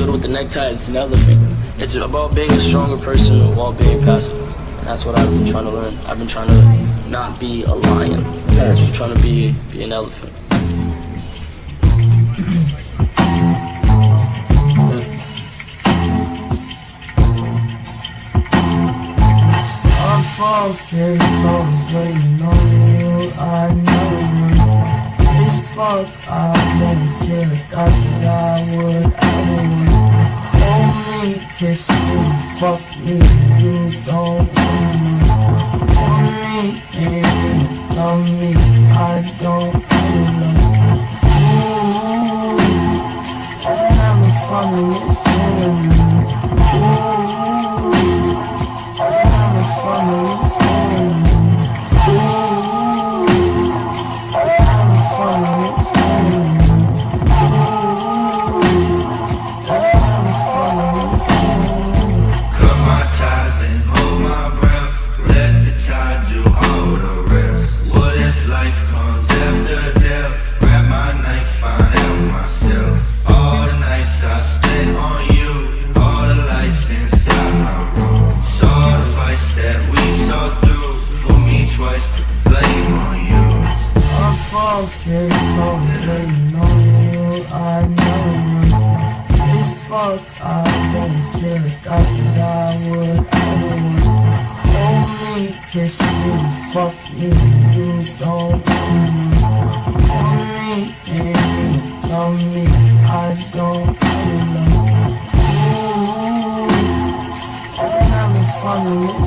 good with the necktie, it's an elephant. It's about being a stronger person while being passive. And that's what I've been trying to learn. I've been trying to not be a lion. I've been trying to be an elephant. Fall very close, waiting on you, I know this fuck, I never feel like I thought I would ever win. Hold me, kiss me, fuck me, you don't want me. Hold me, baby, love me, I don't really love you. Ooh, I'm having fun in this room. Very close, waiting on you, I know this fuck, I never feel like I thought I would ever win. Hold me, kiss me, fuck me, you don't want me. Hold me, baby, love me, I don't really love you. I'm having fun with this.